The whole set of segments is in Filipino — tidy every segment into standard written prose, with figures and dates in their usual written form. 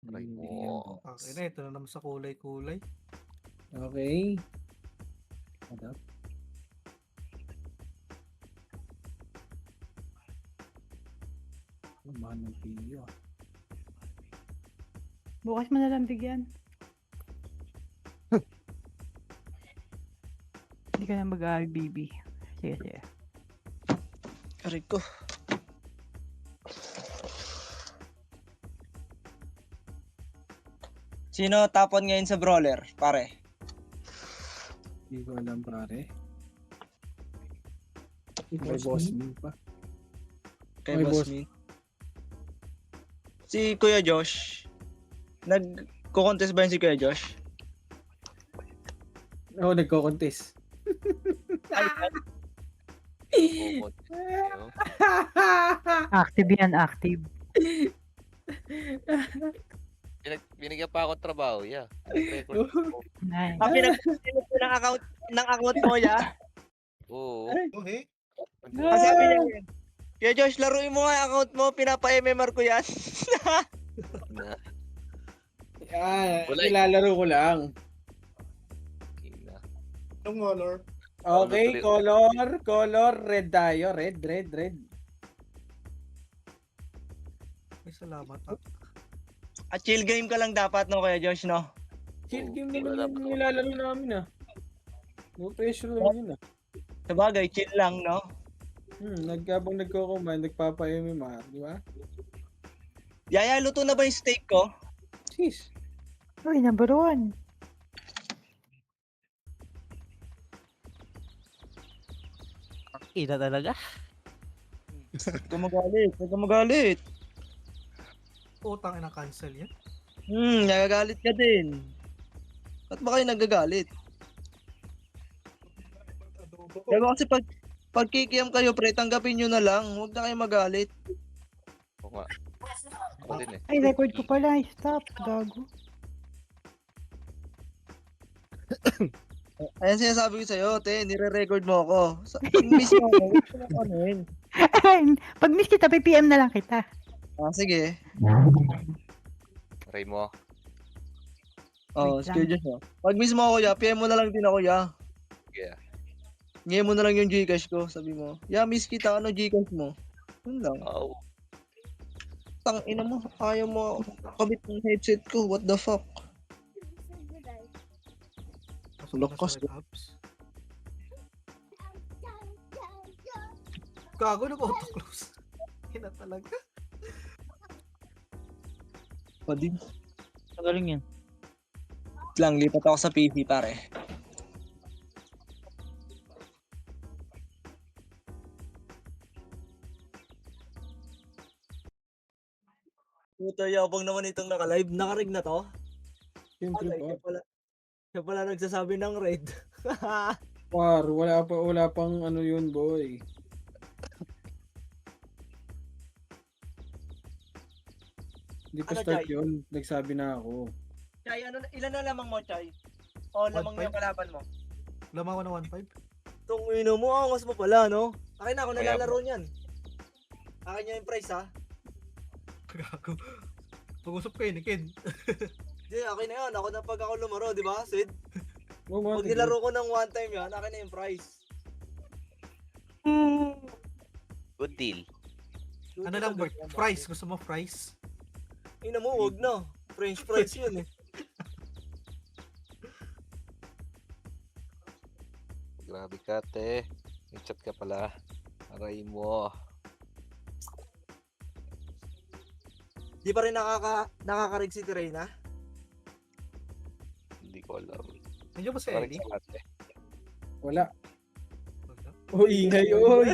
Try mo. Okay na, ito na naman sa kulay-kulay. Okay. Adapt. Mahal ng piyo. Bukas mo na lang bigyan. Hindi ka na mag-RBB. Sige, sige. Aray ko. Sino tapon ngayon sa brawler, pare? Hindi ko alam pare. May May boss me pa. Kay May Boss boss. Min. Si Kuya Josh. Nag-contest ba yun si Kuya Josh? Oo, nagko-contest. Bukod. Active yan, active. Binigyan pa ako ng trabaho, yeah. Nag-record ako. Nice. Pinag-contest ng account mo, ya? Oo. Okay. Kasi sabi niya, Kuya Josh, laruin mo nga yung account mo, pinapa-MMR ko yan. Na. Wala. Ilalaro ko lang. Ina. Anong color? Okay, color, red tayo. Red. Ay, salamat. At chill game ka lang dapat, no, Kuya Josh, no? Chill Oo, game wala naman dapat yung nilalaro namin ah. No pressure lang yun ah. Sabagay, chill lang, no? Habang nagko-command, nagpapa-MMR, di ba? Yaya, luto na ba yung steak ko? Sis. Uy, number 1. Ina talaga. Huwag ka magalit. Utang ina cancel yan. Nagagalit ka din. Ba't ba kayo nagagalit? Adobo ko. Diba kasi pag kikiyam kayo, pre, tanggapin nyo na lang. Huwag na kayo magalit. Oo nga. Ako din eh. Ay, record ko pala. Stop. Gago. Ayan sinasabi ko sa'yo, te, nire-record mo ako. Pag miss mo ako, huwag mo na kanin. Pag miss kita, PPM na lang kita. Sige. Try mo. Oo, Wait sige lang. Diyos mo. Pag miss mo ako, ya, PM mo na lang din ako, ya. Sige. Ngayon mo na lang yung Gcash ko, sabi mo. Ya, miss kita, ano Gcash mo? Yun lang. Oo. Tang ina mo, ayaw mo kabit ng headset ko, what the fuck? Pasok na Lakas, sa red apps. Gago, nag-auto-close. Ina talaga. Pa din. Magaling yan. Lang, lipat ako sa PC, pare. Puta, yabang naman itong naka-live. Naka-rig na to? Siyempre Ay, pa. siya pala nagsasabi ng raid. War, wala pang ano yun, boy. Hindi pa Ano, start Jai? yun, nagsabi na ako. Chay, ilan na lamang mo, Chay? O, lamang mo 1.5? yung kalaban mo. Lamang ko na 1.5. Itong ino mo, angas mo pala, no? Akin na ako Kaya nalalaro niyan. Akin niya yung price, ha? Gago. Pag-usap kayo ni Ken. Hindi, akin na yan. Ako na pag ako lumaro, di ba, Sid? Oo, mga Pag nilaro ko ng one time yan, akin na yung price. Good deal. Ano lang, Bert? Fries. Gusto mo fries? Ina mo, wag na. French fries yun, eh. Grabe ka, te. Nag-chat ka pala. Aray mo. Di pa rin nakaka-rig si Tirena? Hindi ko alam. Nandiyan ba si Parang Ellie? sa lahat eh. Wala. Wala. O, ingay, oy!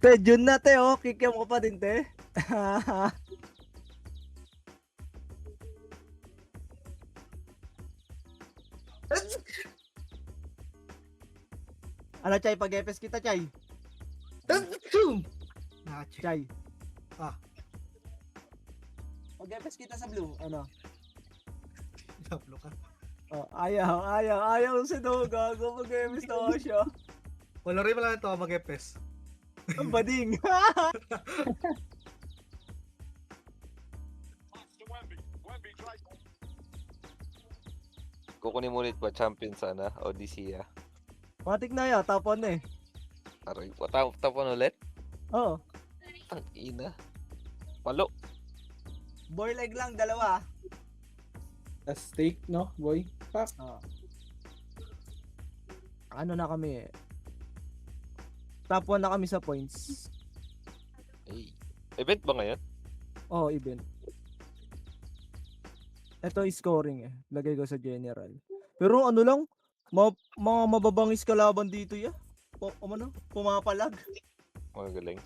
Te, Jun na, te, oh. Kikiam ko pa din, te. Ano, Chay? Pag-epes kita, Chay. Nachi. Chay. Ah. Pag-epes kita sa blue, ano? Diablo ka. Oh, ayaw si Gago. Pag-epes na ako siya. Wala rin pala ito mag-epes. Ang bading. Kukunin mo ulit ba champion sana? Odyssey. Matik na ya, top 1 eh. Aray, tapon ulit? Oo. Ang ina. Palo. Boy leg lang, dalawa. A steak, no, boy? Pak. Ano na kami eh. Top 1 na kami sa points. Ay. Event ba ngayon? Oo, event. Ito is scoring eh. Lagay ko sa general. Pero ano lang, mga mababangis kalaban dito ya. Pumapalag. Magaling.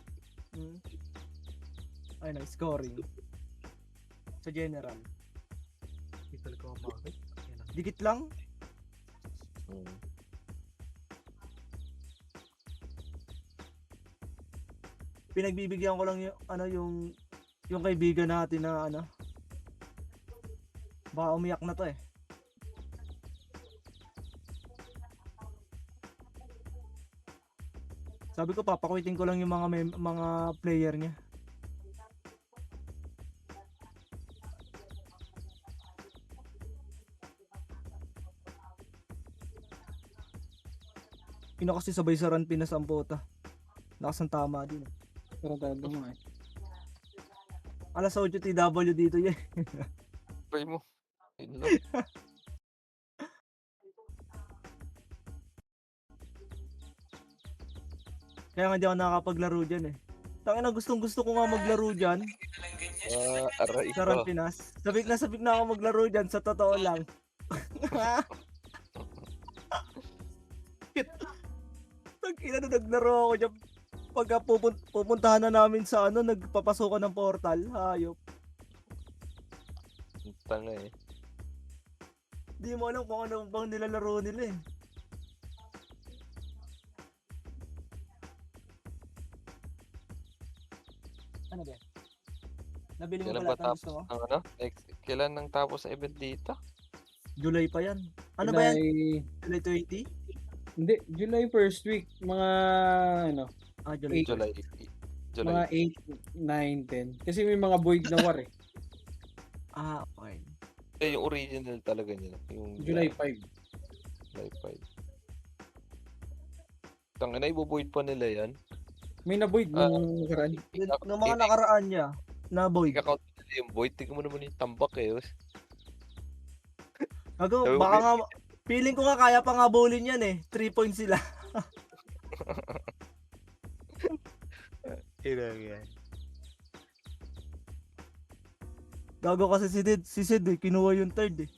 Ay na, scoring. Sa general. Hindi talaga ako bakit. Dikit lang. Hmm. Pinagbibigyan ko lang yung kaibigan natin na baka umiyak na to eh. Sabi ko papakwitin ko lang yung mga player niya. Ino kasi sabay sa run Pinas ang puta. Nakasang tama din. Tratado mo eh. Alas 8 TW dito yan. Try mo. Yun lang. Kaya nga di ako nakakapaglaro dyan eh. Tangina, gustong gusto ko nga maglaro dyan. Aray Sa Run ko. Pinas. Sabik na ako maglaro dyan, sa totoo lang. Tangina na naglaro ako dyan. Pagka pupuntahan na namin sa nagpapasukan ng portal. Hayop. Tanga eh. Di mo alam kung ano bang nilalaro nila eh. Ano ba? Nabili mo Kailan pala ba ang tapos gusto mo? ang ano? Kailan nang tapos ang event dito? July pa yan. Ano ba yan? July 20? Hindi, July first week. Mga, ano, July. July. mga 8, 9, 10. Kasi may mga void na war eh. Okay. Eh, yung original talaga nila. Yung July 5. July 5. Tangina, ibubuid pa nila yan. May na-void nung nakaraan. Nung mga nakaraan niya, na boy. Ika-count nila yung void. Tingnan mo naman yung tambak eh. Ako, Sabi mo, baka nga, feeling ko nga kaya pa nga bowlin yan eh. 3 points sila. yan. Gago kasi si Sid eh, kinuha yung third eh.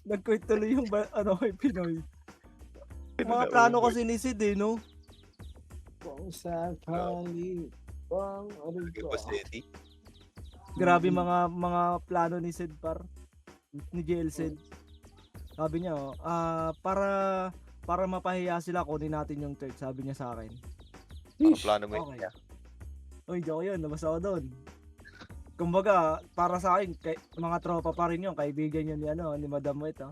Nag-quit tuloy yung kay Pinoy. Mga plano kasi ni Sid eh, no? Kung sa kali, pang, ano Ba steady? Grabe mga plano ni Sid ni JL Sid. Sabi niya, para mapahiya sila, kunin natin yung third, sabi niya sa akin. Ang plano mo Okay. yun. Oy, joke yun, nabasa ko doon. Kumbaga, para sa akin, mga tropa pa rin yun, kaibigan yun ni Madam Wet, ha.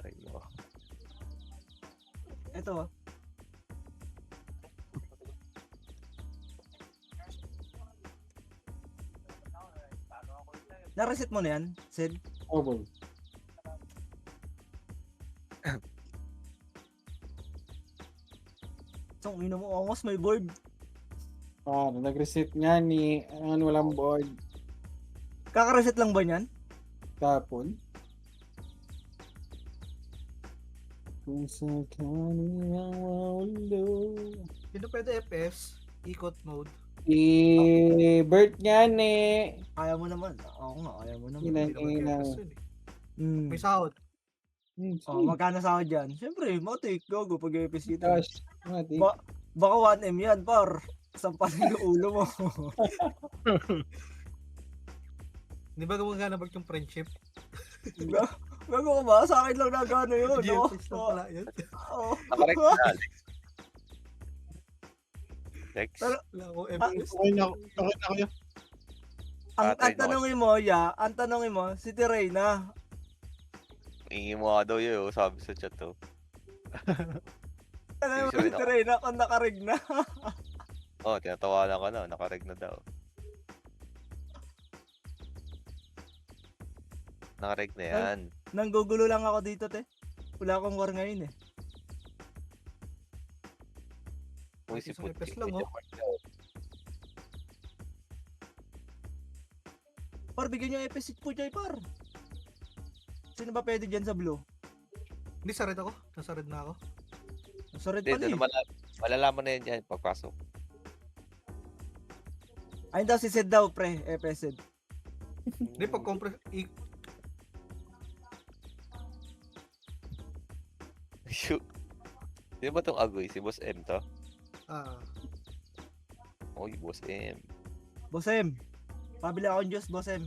Aray mo. Ito, Na-reset mo na yan, Sid? Oh, boy. So, ino mo, almost may board. Nag-reset nga ni, walang board. Kaka-reset lang ba niyan? Kapon. Kung sa kaniyang walo. Hindi pwede FS, ikot mode. I-Bert nga ni. Kaya mo naman. Oo nga, kaya mo naman. Hindi naman Inaw. FS yun eh. Mm. May sahod. Magkano sa akin dyan? Siyempre, matik, gogo pag FS dito. Gosh, mati. Baka 1M yan, par. Sampalin yung ulo mo. Hindi ba gumagana ba yung friendship? Gago ka ba? Sa akin lang na gano yun, no? GFS lang pala yun. Oo. Nakarek na, Alex. Lex. Pero- Wala akong FS. Okay na kayo. Ang tanongin mo, ang tanongin mo, si Tirena. Ingi mo nga daw yun, sabi sa chat to. Tanongin mo Ibig si sabihin Tirena kung nakarig na. Oh, tinatawanan ka na, nakareg na daw. Nakareg na yan. Nanggugulo lang ako dito, te. Wala akong war ngayon eh. Uy, si Isang Puti. ipes lang, oh. Par, bigyan niyo epic po, Joy, par. Sino ba pwede dyan sa blue? Hindi, sa red ako. Nasa red na ako. Sa red Hindi, pala doon eh. malalaman na yan dyan pagpasok. Ayun daw, si Sid daw, pre. Sid. Hindi, pag compress, Shoot. Di ba tong agoy? Si Boss M to? Uy, Boss M. Boss M. Pabili akong juice, Boss M.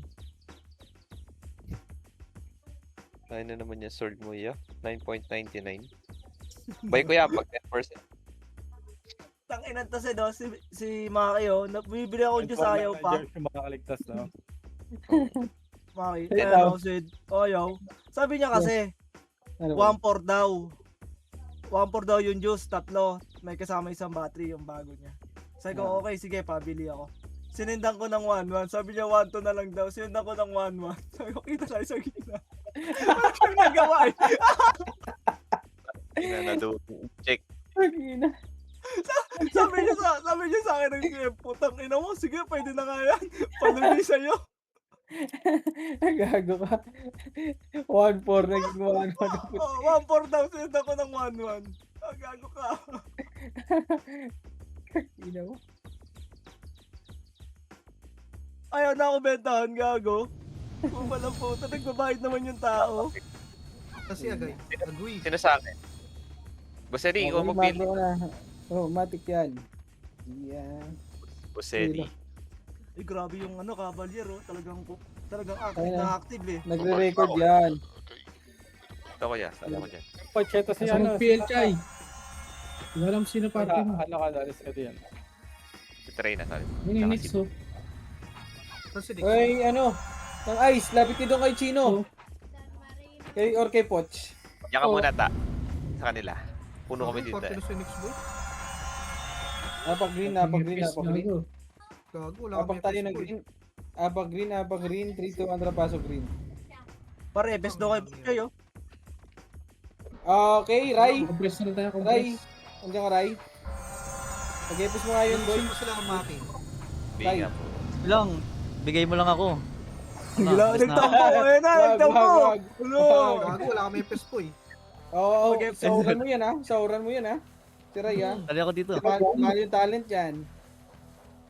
Kaya na naman yung sword mo, ya. 9.99. Buy ko yan pag 10%. Tanginan to si, no? Si Maki, bibili akong juice, ayaw pa. Yung makakaligtas na. Maki, Hey, ayaw, Sid. Ayaw. Sabi niya kasi, Ano 1-4 daw. 1-4 daw yung juice, 3. May kasama isang battery yung bago niya. Sabi ko, okay, sige, pabili ako. Sinindan ko ng 1-1. Sabi niya 1-2 na lang daw. Sinindan ko ng 1-1. Sabi ko, kita tayo sa gina. Ano yung nagawa eh? Na do. Check. Sabi niya sa akin ng game, putang ina mo, sige, pwede na nga yan. Palubi sa'yo. Gago ka. 1-4 naging 1-1. Oh, 1-4 daw, sinindan ko ng 1-1. Gago ka. Ina mo. Ayaw na ako bentahan, gago. Kung walang puta, nagbabayad naman yung tao. kasi agay. Agoy. Sino sa akin? Boss Eddie, ikaw magpili. Oh, matik yan. Yan. Boss Eddie. Eh, grabe yung Cavalier, oh. Talagang active Ayun na na. active eh. Nagre-record yan. Ito ko yan. Sala ko dyan. Pacheta si Kasi mag-PLCI. Hindi alam sino party mo. Ano ka, dalis ka diyan. Si Trey na, sabi. Yun yung next, oh. Kasi di. Hoy, ano? Ng ice, lapit ka doon kay Chino. Kay or kay Poch. Yan ka Oh. muna, ta. Sa kanila. Puno kami dito Party eh. na Phoenix boy. Napag-green. Gago, wala Napag kami tayo FS ng boy. green. Abag-green, 3-2 Andrapaso green. Pare, best daw kayo. Okay, Ray. Compress na tayo, Ray. compress. Andiyan ka, Ray. Pag-epos mo nga yun, boy. Sino pa sila ang maki? Bigyan nga po. Lang, bigay mo lang ako. Wala, Basta na. nagtampo. Ayun na, nagtampo. Wag. Ulo. Gago, wala kami FS boy. Oo, Pag-epos. sauran mo yan, ha? Sauran mo yan, ha? Si Ray, ha? Dali ako dito. Mahal yung talent yan.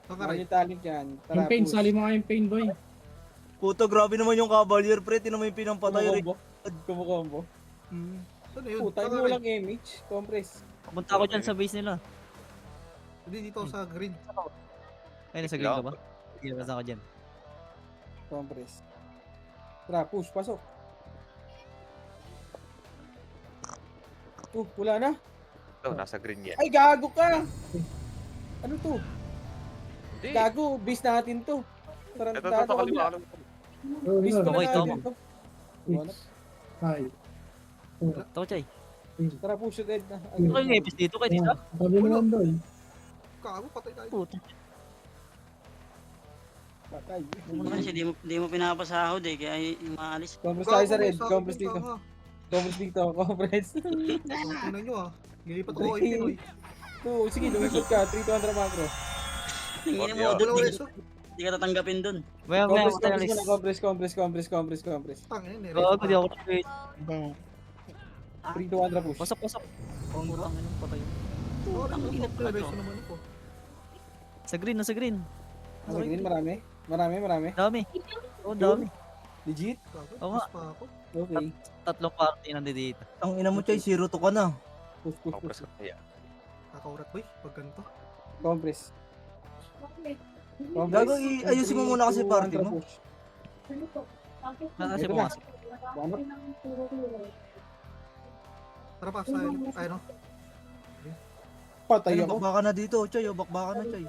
Mahal Kakaray. yung talent yan. Tara, Yung pain, push. sali mo nga yung pain, boy. Puto, grabe naman yung Cavalier, pre. Tinan mo yung pinampatay. Kumukombo. Kumukombo. Ano yun? Puta, hindi Kakaray. walang image. Compress. Pumunta ako dyan sa base nila. Hindi dito sa green. Ay, nasa green ka ba? Sige, basta ako dyan. Compress. Tara, push. Pasok. Wala na. Ito, nasa green yan. Ay, gago ka! Ano to? Hindi. Gago, base natin to. Ito, kaliwa. Oh, Base yun. pala Okay, natin tama. to. Six, five, four, Ito ko, Chay. three. Tara, push it, Ed. Ano yung epis dito kay Tisa? Sabi mo naman, boy. Gago, patay tayo. Puta. Patay. Hindi mo pinapasahod eh, kaya maalis. Compress tayo sa Gago, red. may Compress sakit dito. ka nga. Compress dito. Compress. Tingnan nyo ah. Lilipat ako kay Pinoy. Sige, lumipat ka. 3-2 macro. Tingin mo, Yo. Dalawa doon, reso. hindi ka tatanggapin doon. Maya, Compress, tayo compress alis. muna. Compress. Tangin eh. Oo, hindi ako na-wait. 3-2 push. Pasok. Putang ina, patay. Ang inat ko Reso to. naman ako. Sa green, nasa green. Nasa green, marami. Dami. Oo, dami. Legit? Gago, Oo nga. mas pa ako. Okay. Tatlong party nandito dito. Ang ina mo, Chay, 0-2 ka na. Push. Compress ko kaya. Kakaurat boy, pag ganito. Compress. Gago, ayusin mo muna kasi party mo. Kasi Ito na. pumasok. Tara pa, sa ano? Patay Ay, ako. bakbaka na dito, Chay. Bakbaka na, Chay.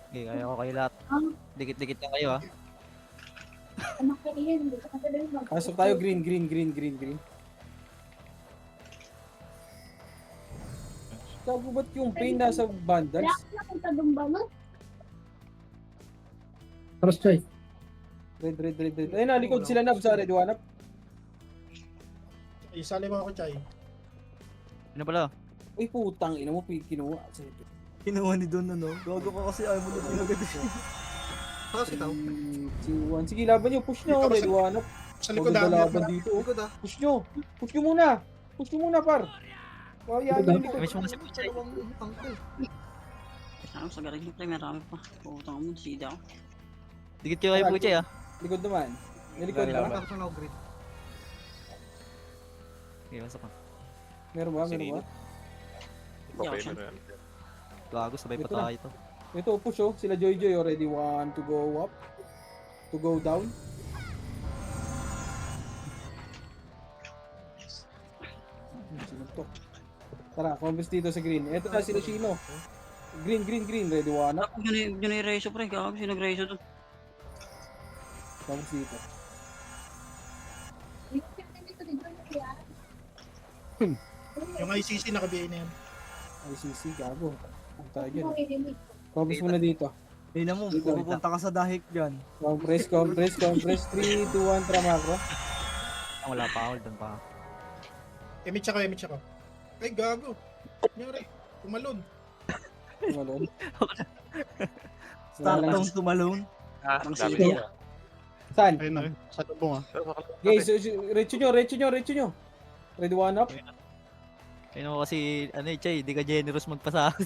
Okay, kaya ko kayo lahat. Dikit-dikit lang kayo, ha. Pasok tayo, green. Gago, ba't yung pain nasa bandals? Tapos, Chay. Red. Ayun na, likod sila Nab sa red 1 up. Isali mo ako, Chay. Ano pala? Uy, putang ina mo, kinuha. Sige. Kinuha ni Don ano. Gago ka kasi ayaw mo na pinagad. Saka si Tao. 2-1. Sige, laban nyo. Push nyo. Red 1 up. Sa likod Huwag dami. laban dito. Oh. Likod ah. Push nyo. Push nyo muna. Push nyo muna, par. Kaya yung likod. Miss mo kasi Puchay. Dalawang angkel. Saan sa galing mo, pre, marami pa. Putang mo, sida ako. Dikit kayo kay Puchay ah. Likod naman. May likod Wala ba? Tapos na ako grid. Okay, pasok ka. Meron ba? Meron ba? Hindi ako siya. Gago, sabay pa Ito na. tayo ito. Ito, push oh. Sila Joy already want to go up. To go down. Sino to? Tara, combos dito sa green. Ito na sila Shino. Green. Ready one up. Ako, yun yung reso, pre. Gago, sino reso doon? Combos dito. Yung ICC naka-BA na yan. ICC, gago. Ang tayo dyan. Combos muna dito. Ina mo, pupunta ka sa dahik dyan. Compress. 3, 2, 1, tara macro. Wala pa, hold on pa. Emit ako. Ay, gago. Nyari, tumalon. Tumalon. Startong tumalon. Parang Dami sige. na. Saan? Ayun na, sa lubong ah. Guys, retso nyo. Ready one up. Kaya mo kasi, ano eh, Chay, di ka generous magpasahod.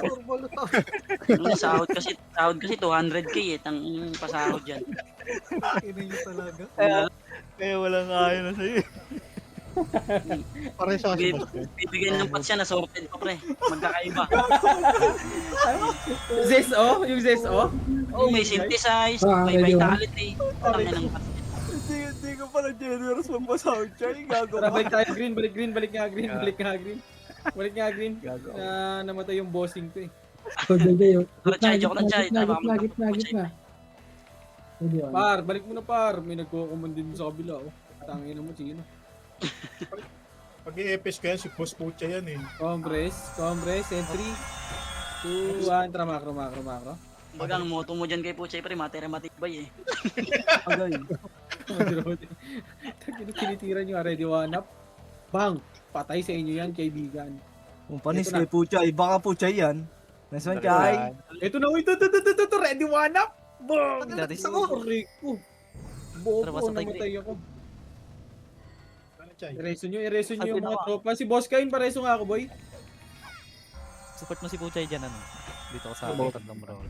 Turbo to. Ano, sahod kasi 200k eh. Tang pasahod dyan. Ina nyo talaga. Kaya walang kaya na sa'yo. Pare sa kasi Bib- boss ko. Bibigyan ng patch yan na sorted pa, pre. Magkakaiba. Zes oh? Yung Zes oh? Oh, may synthesize, may vitality. Tangin ng patch. Hindi ko pala generous magpasahod siya. Gago Tara, ka. balik tayo green. Balik nga green. Namatay yung bossing ko eh. Pero Chay, joke lang, Chay. Tama, Par, balik mo na par. May nagkukuman din sa kabila oh. Tangin mo, sino? Pag i-EPS ko yan, si Boss Pucha yan eh. Compress, and 3, 2, 1, tara macro. Baga, ang moto mo dyan kay Puchay, pre, matira matibay eh. Agay. Tinitira nyo, ready one up. Bang! Patay sa inyo yan, kaibigan. Kung panis Ito na. kay Puchay, baka Puchay yan. Nice one, Chay. Ito na, ito, ready one up! Bang! Dati Rico. Buo Tara, po, basta tayo, namatay ako. Ano, Chay? Ireso nyo yung Sabi na mga ako. tropa. Si Boss Kain, pareso nga ako, boy. Support mo si Puchay dyan, ano? Dito ko sa Oo. tatlong bro.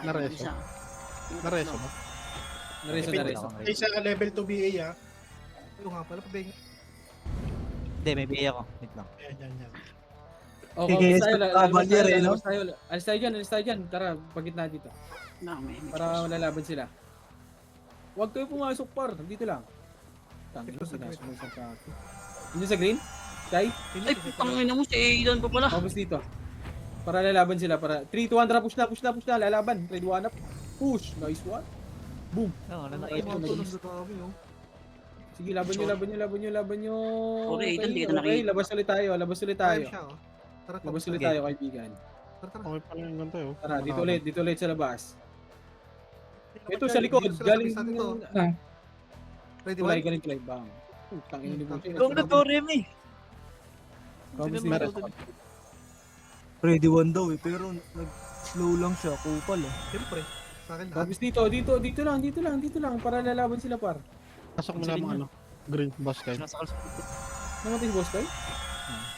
Nareso. Nareso ba? Nareso. Ay, sa level 2 BA ah. Ayun nga pala, pabeng. Hindi, may BA ako. Wait lang. Yan. Oh, Sige, Cavalier, eh, no? Alis tayo dyan. Tara, pagitna dito. Para malalaban sila. Huwag kayo pumasok, par. Dito lang. Tangin mo, sinasok mo isang kaki. Hindi sa green? Sky? Ay, putangin mo, si Aidan pa pala. Vamos dito. Para lalaban sila. Para 3, 2, 1, tara. Push na. Lalaban. Ready, one up. Push. Nice one. Boom. Oo, ano na Ay, ito. mga tulong sa kami, oh. Sige, laban nyo. Okay, Aidan, di kita Okay, nakita. labas ulit tayo. Time siya, oh. Tara, Labas tara. ulit tayo, kaibigan. Tara. Okay pala yung ganito eh. Tara, dito ulit sa labas. Ito sa likod. Dito sila, Galing sa dito. Ready, Tulay, one? galing tulay. Bang. Tangin ni Bushi. Kung na to, Remy! Vamos Sino dito. ba? Ready one daw eh, pero nag-slow lang siya, kupal eh. Siyempre. Sa akin lahat. Vamos dito lang. Para lalaban sila, par. Pasok mo lang ano. Green, boss guy. Nasa kalsot. Namatay si boss tayo?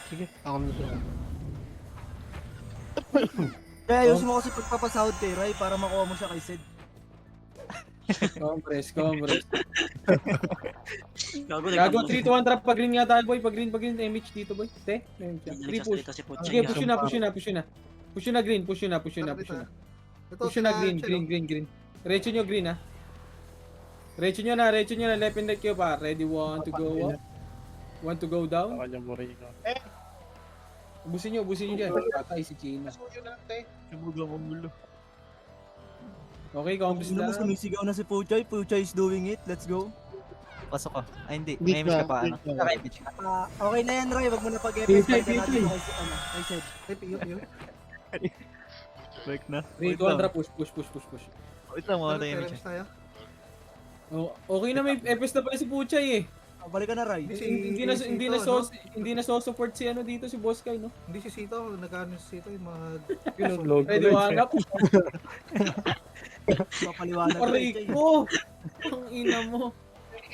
Sige, ako na siya. Kaya ayos mo kasi pagpapasahod kay Rai para makuha mo siya kay Sid. Compress. Gago, Gago, 3 to 1 trap. Pag-green nga tayo, boy. Pag-green, MH dito, boy. Te, 3 push. Si Puchay. Sige, push na. Push na green. Push na. Ito, Push na green. Chelo. Green. Recho nyo green, ha. Recho nyo na. Left and right kayo, pa. Ready, one to go up. One to go down. Kanya mo rin ka. Ubusin nyo dyan. Patay si China. Nabugang umulo. Okay, combos Sino mo na. sumisigaw na si Puchay? Puchay is doing it, let's go. Pasok ka. Ay, hindi. Beat May image ka, ka pa, ano? beat ka. Naka-image ka. Okay na yan, Rai, wag mo na Puchay, pag-EPS. Balikan natin Puchay. kay kay Sid. Ay, piyo. Break na. 3, 200 push. Wait lang, mga tayo. Terms tayo. Oh, okay na, may FS na pala si Puchay eh. Balik ka na, Ray. Hindi na support si ano dito si Boss Kai, no? Hindi si Sito, nag-ano si Sito yung mga... Ready wanap. Papaliwanag ko. Rico! Ang ina mo.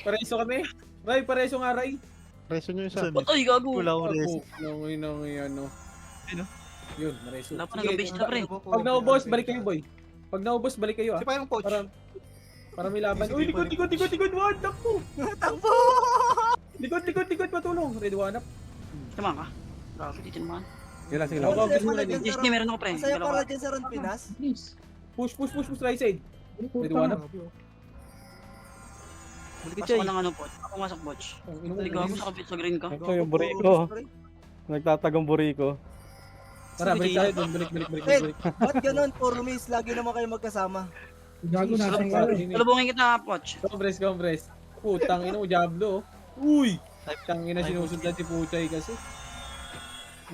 Pareso kami. Ray, pareso nga, Ray. Preso nyo isa. Ay, gago. Wala akong res. Nang ano. Ano? Yun, mareso. Wala pa nag-base na, pre. Pag naubos, balik kayo, boy. Pag naubos, balik kayo, ah. Si Pyrong Poach. Para may laban. Uy, likod! Wag, takbo! Takbo! Likod, patulong. Ready wanap. Tama ka. Grabe, dito naman. Sige lang. Okay, Gusto mo na dyan din. sa Disney, meron ako, pre. Masaya Dalawa. para dyan sa Ron Pinas. Push, right side. Ready wanap. Pasok ko ng ano, Poch. Ako masok, Poch. Hindi ko ako sa green ka. Ito yung buriko. Nagtatagang buriko. Tara, balik tayo doon. Balik. Ba't ganun? Puro miss. Lagi naman kayo magkasama. Gago na Talubungin kita, Poch. Compres. Putang ina mo, Diablo. Uy! Tangina sinusundan si Puchay kasi.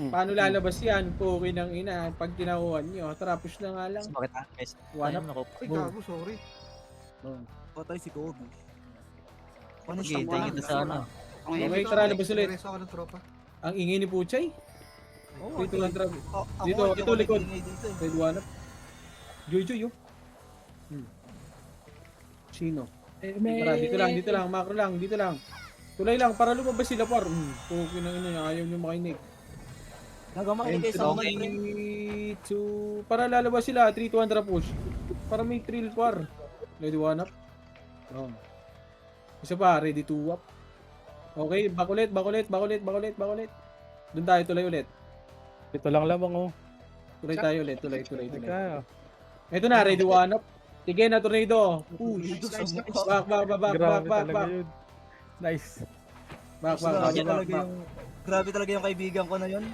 Paano lalabas yan? Puki ng ina. Pag tinakuhan nyo, tara, push na nga lang. Bakit ah? Guys, Wanap. ako. Ay, gago, sorry. Patay si Kobe. Okay, thank you sa ano. Okay, tara, labas ulit. Reso ako ng tropa. Ang ingay ni Puchay. Oo, Dito lang, trap. Dito, Ito, likod. Dito, eh. Red wanap. Joy, oh. Sino? Tara, dito lang, macro lang, dito lang. Tulay lang, para lumabas sila par. Puki ng ina, ayaw nyo makinig. Nagamakinig kayo sa mga pre. 3, 2, para lalabas sila, 3, 200 push. Para may thrill par. Ready one up. Isa pa, ready to up. Okay, back ulit. Doon tayo, tulay ulit. Ito lang lamang oh. Tulay tayo ulit, tulay. Ika. Ito na, ready one up. Sige na, tornado. Push. Back. Grabe talaga yun. Nice. Back. Grabe talaga yung kaibigan ko na yun.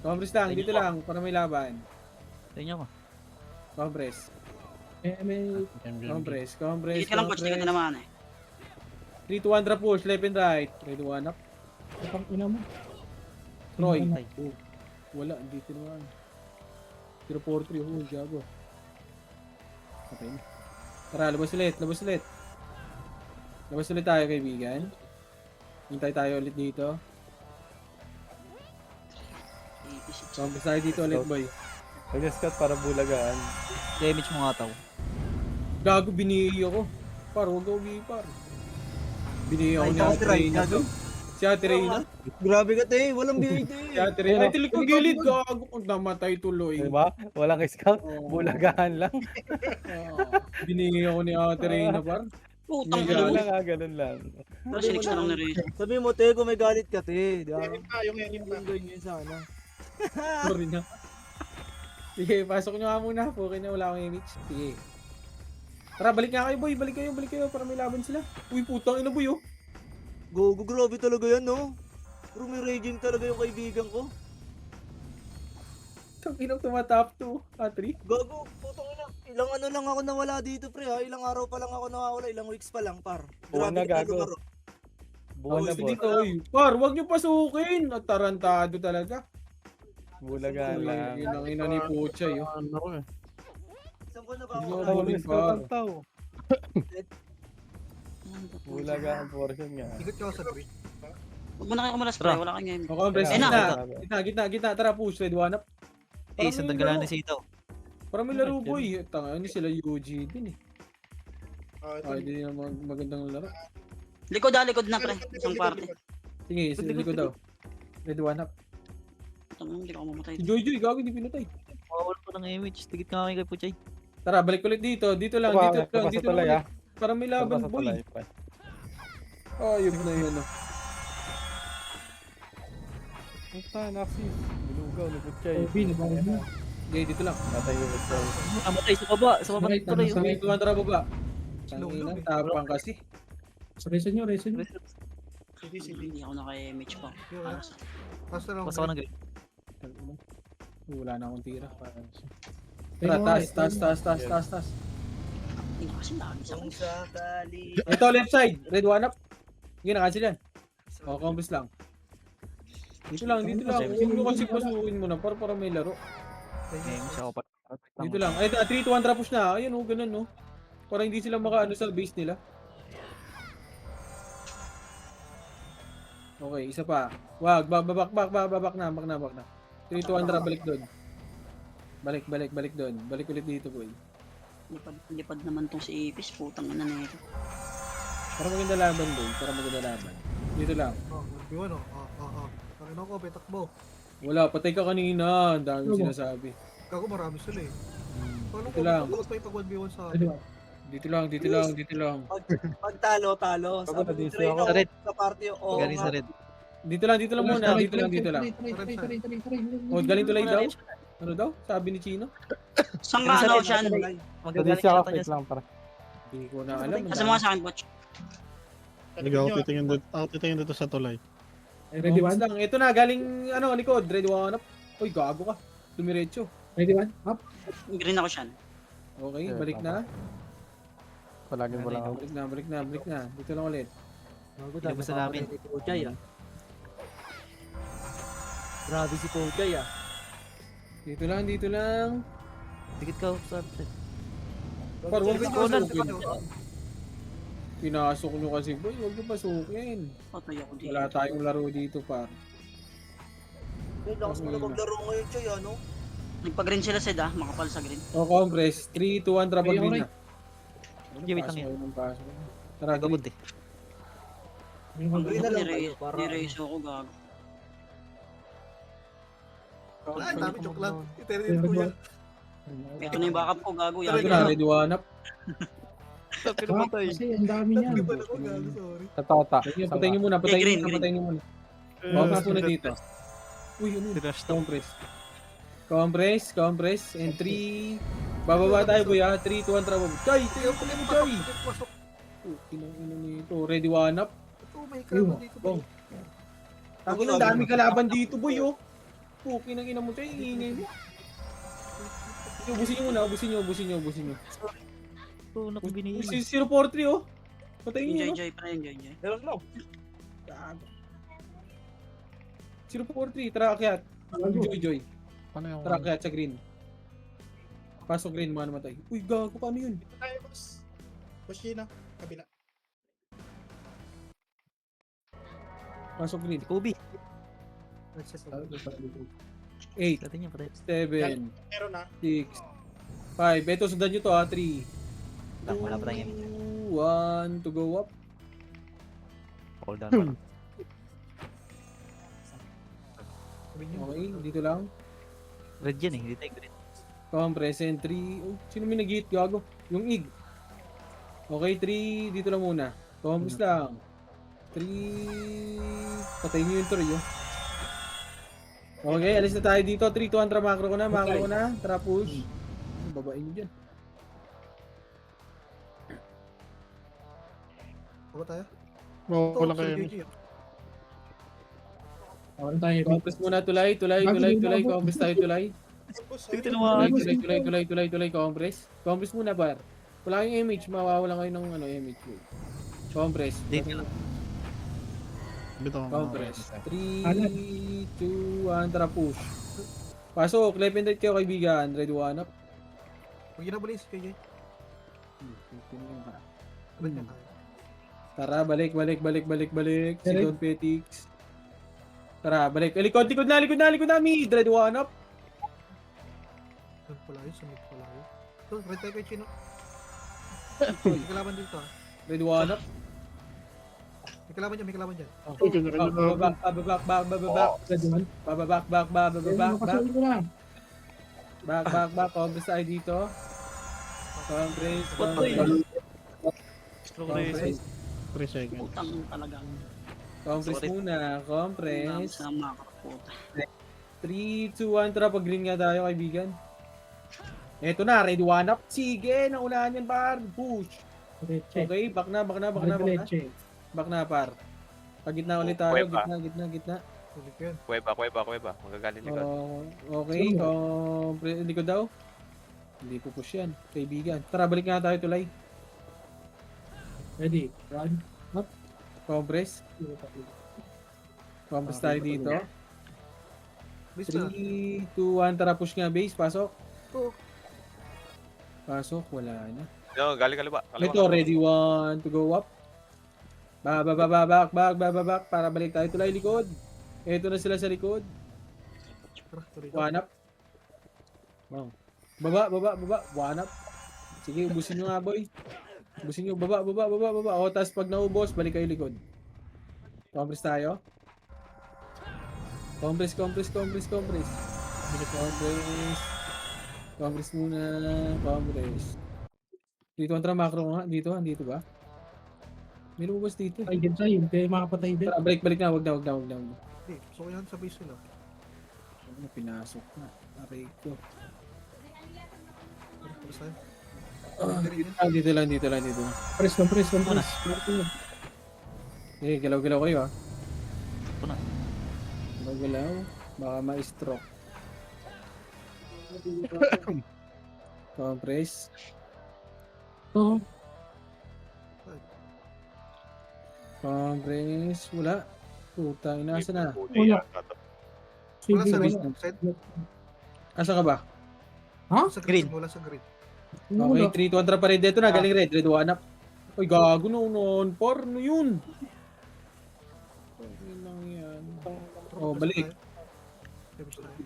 Compres lang, dito lang, para may laban. Tingnan ko. Compres. Dito ka lang, Poch. Dito ka naman, eh. 3, 200 push, left and right. Ready one up. Ang ina mo. Troy. Wala, dito naman. 0-4-3, gago. Okay na. Tara, labas ulit. Labas ulit tayo, kaibigan. Hintay tayo ulit dito. Compres tayo dito ulit, boy. Pag-scout para bulagaan. Damage mo nga tao. Gago, binihi ako. Par, huwag ako par. Binihi ako Ay, ni tapos Ate Ray, Reyna. gago. Si Ate Reyna. Grabe ka, te. Walang biyay, te. Si Ate Reyna. Ay, tilig ko gilid, gago. Namatay tuloy. Diba? Walang scout. Oo. Bulagaan lang. Binihi ako ni Ate Reyna, par. Putang Ganun ina. Ganun lang ah, ganun lang. Pero selection na lang ni Ray. Sabi mo, te, kung may galit ka, te. Di ba? Yung ganyan sana. Sorry na. Sige, pasok nyo nga muna. Okay na, wala akong image. Sige. Tara, balik nga kayo, boy. Balik kayo para may laban sila. Uy, putang ina, boy, oh. Gogo, grabe talaga yan, no? Pero may raging talaga yung kaibigan ko. Tangina, tumatap 2, 3. Gago, putang ina. Ilang ano lang ako nawala dito, pre, ha? Ilang araw pa lang ako nawawala. Ilang weeks pa lang, par. Buwan na, ka gago. lumaro. Buwan na Sige boss. dito, oy. Par, wag nyo pasukin. At tarantado talaga. Bulagaan lang. Yun ang ina ni Puchay, oh. Isang buwan na ba Hindi ako? ako Tao, huling scout par. ang tao. Bulagaan portion nga. Ikot ka ako sa grid. Huwag mo na kayo kumalas, pre. Wala kang game. O, compres, Eh, gitna. Tara, push, red one up. Eh, sundan ka lang ni Sito. Para may laro, boy. Tanga, ano sila UG din, eh. Hindi na magandang laro. Likod na, pre. Isang party. Sige, likod daw. Red one up. Hindi ako mamatay. Si Joy, gago, hindi pinatay. Mawawala pa ng image. Tigit ka kami kay Puchay. Tara, balik ulit dito. Dito lang Basta ulit. tulay ah. Para may laban, Basta boy. tulay, pre. Ayop na yun, oh. Puta, Naxis. Bilugaw ni Butchay. OB, nabawas mo. Okay, dito lang. Natay yung Butchay. Amatay sa baba. Sa baba Sakit, tuloy. sakit. Ito ang tara baba. Tangina, tapang kasi. Reso nyo. Hindi ako naka-image pa. Tapos na lang. Basta ko ng green. Wala na akong tira. Tara, taas. Hindi na kasi lagi sa Kung sakali. Ito, left side. Red one up. Sige, nakasil yan. O, compass lang. Dito lang. Huwag nyo kasi pasukin mo na para may laro. Game siya ako pa. Dito lang. Ay, 3-2-1 push na. Ayun oh, ganun no. Para hindi sila makaano sa base nila. Okay, isa pa. Wag, babak na. 3-2-1 balik doon. Balik doon. Balik ulit dito, boy. Lipad naman tong si Ipis, putang ina na ito. Para maganda laban, boy. Dito lang. Oh, B1 oh. Pakino ko, petakbo. Wala, patay ka kanina. Ang dami sinasabi. Kako marami sila eh. Paano Dito ko lang. tapos may pag 1v1 sa Dito lang. Pag talo. Ako na Sabi ni din Trey, ako. no, Sa red. sa party, oo. Galing sa red. Dito lang muna. Dito lang. Oh, galing tulay daw. Ano daw? Sabi ni Chino? Saan ka ano, Shan? Hindi Magagaling siya yata ako, niya wait sa... lang para. Hindi ko na alam. Kasi mga sa akin, Butch. Ako titingin dito sa tulay. Ready one? Lang. Ito na, galing ano, likod. Ready one up. Uy, gago ka. Dumiretso. Ready one? Up. Green ako, Shan. Okay, balik na. Palagin mo lang ako. Balik na. Dito lang ulit. Ilabas na namin. Pujay ah. Grabe si Pujay ah. Dito lang. Dikit ka sa... Par, huwag Dito mo na, pasukin. dito. Pinasok nyo kasi, boy. Huwag nyo pasukin. Patay ako dito. Wala tayong laro dito, par. Yung lakas mo na maglaro ngayon, Choy, ano? Nagpa-green sila, Sid ah. Makapal sa green. O, compress. 3-2-1, trapag green na. Hindi, wait lang yan. Pasok. Tara, Gabot green. eh. Ang green na lang kayo, para... Ni-raise ako, gago. Ay, dami joke lang. Itero din kuya. Ito na yung backup ko, gago. Ito Yan. na, ready one up. Kasi ang dami niyan. Nagkipan ako, gago, sorry. Tatota. Patayin nyo muna. Green. Patayin nyo muna. Compress muna dito. Uy, ano? Dinash to. Compress. And 3. Bababa tayo, boy, ha? 3, 2, 1, trapag. Chay! Tingnan mo, Chay! Pasok. Kinang nito. Ready one up. Ito, may kama dito. Bong. Ang inang dami kalaban dito, boy, oh. Puki ng ina mo, Chay. Ingay mo. Ubusin nyo muna. Oo, naku binili. 043, oh. Patayin nyo, no? Enjoy, pre. Enjoy. Meron lang. 043, tara akyat. Joy. Ano yung... Tara akyat sa green. Pasok green, mga namatay. Uy, gago, paano yun? Tayo, boss. Push na. Kabila. Pasok green. Kobe. 8, Dati niya patay. 7, Meron na. 6, 5. Ito, sundan nyo to, ha. 3, Wala pa tayong 2, 1, to go up. Hold down pa lang. Okay, dito lang. Red yan eh, hindi tayo green. Compress and 3. Oh, sino may nag-hit? Gago. Yung ig. Okay, 3. Dito lang muna. Compress lang. 3. Patayin nyo yung tuloy, oh. Okay, alis na tayo dito. 3, 2, 1, tara, macro ko na. Tara, push. Babain nyo dyan. Ako tayo. Wala kayo. Ano tayo? Compress muna, tulay. Compress tayo, tulay. Tingnan mo. Tulay, compress. Compress muna, par. Wala kayong image, mawawala kayo ng image. Compress. Dito lang. Dito. Compress. 3, 2, 1, tara, push. Pasok, left and right kayo, kaibigan. Ready, one up. Huwag yun na balis, KJ. Ba't niya tayo? Tara, balik. Si Don Petix. Tara, balik. Likod na, mid. Ready, one up. Doon pala yun, sumit pala yun. Ito, red tayo kay Chino. May kalaban dito ah. Ready, one up. May kalaban dyan. Babak. Ready one? Babak. Compress tayo dito. Compress. 3 seconds. Putang talaga. Compress muna. Compress. Sa mga kaputa. 3, 2, 1. Tara, pag green nga tayo, kaibigan. Eto na, ready, one up. Sige, naunahan yan, par. Push. Okay, back na. Back na, par. Pag gitna ulit tayo. Kuweba. Gitna. Ulit yun. Kuweba. Magagaling likod. Okay, likod daw. Hindi po push yan, kaibigan. Tara, balik nga tayo, tulay. Ready? Run. Compress tayo dito. Base na. 3, 2, 1, tara push nga base, pasok. Ito. Pasok, wala na. No, galing kaliwa. Ito, ready, 1 to go up. Back, para balik tayo tulay likod. Ito na sila sa likod. Tara, tuloy. One up. Wow. Baba. One up. Sige, ubusin nyo nga, boy. Ubusin nyo, baba. O, tas pag naubos, balik kayo likod. Compress tayo. Compress. Compress muna. Compress. Dito ang macro nga. Dito ba? May lumabas dito. Ay, din tayo. Kaya makapatay din. Tara, balik na. Wag na. Hindi, so yan sa base nila. Ano, pinasok na. Aray ko. Tara, pares tayo. Dito lang. Press. Eh, galaw-galaw kayo ah. Ito na. Galaw. Baka ma-stroke. Compress. Oo. Compress. Wala. Puta, inasa na. Wala Sige, sa base. wala. Side. Asa ka ba? Sa green. Wala sa green. Okay, 3 2 pa rin. Dito na, galing red. Red 1 up. Uy, gago noon. Por, ano yun? Ano lang yan? Oh, balik.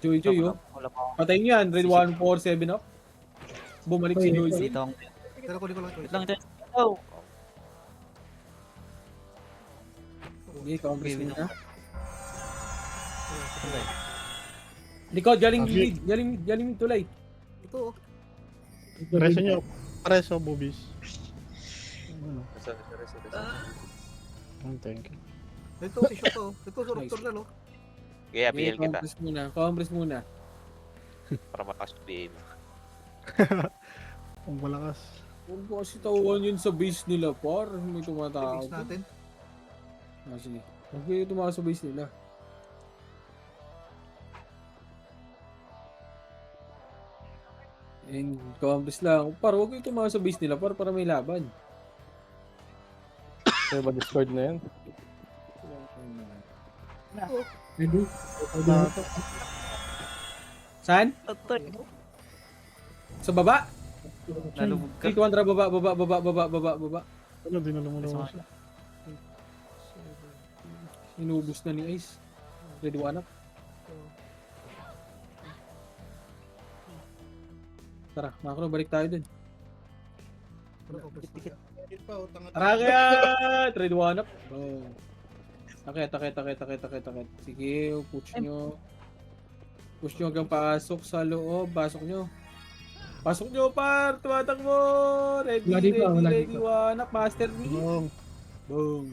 Joy, oh. Wala pa ako. Patayin nyo yan. Red 1, 4, 7 up. Bumalik si Joy. Dito ang... Tara, kunin ko lang. Wait lang, ito. Oh! Okay, compress Okay, muna. Okay. Likod, galing mid, tulay. Ito. Preso nyo. Preso, boobies. Thank you. Ito, si shot to. Ito, soroktor na, no? Kaya Okay, PL kita. compress muna. Para makas BM. Ang malakas. Huwag ko kasi tawag yun sa base nila, par. May Base tumatawag. natin. Ah, sige. Huwag kayo tumakas sa base nila. And compress lang. Par, huwag kayo tumakas sa base nila, para may laban. Kaya ba Discord na yan? Ready? Saan? Sa baba? Nalubog ka. Dito, Andra, baba. Ano, dinala mo naman siya. Inubos na ni Ace. Ready, one up. Tara, makro, balik tayo dun. Tara kaya! Ready, one up. Oh. Takit. Sige, push nyo. Push nyo hanggang pasok sa loob. Pasok nyo, par! Tumatakbo! Ready, one up. Master me. Boom.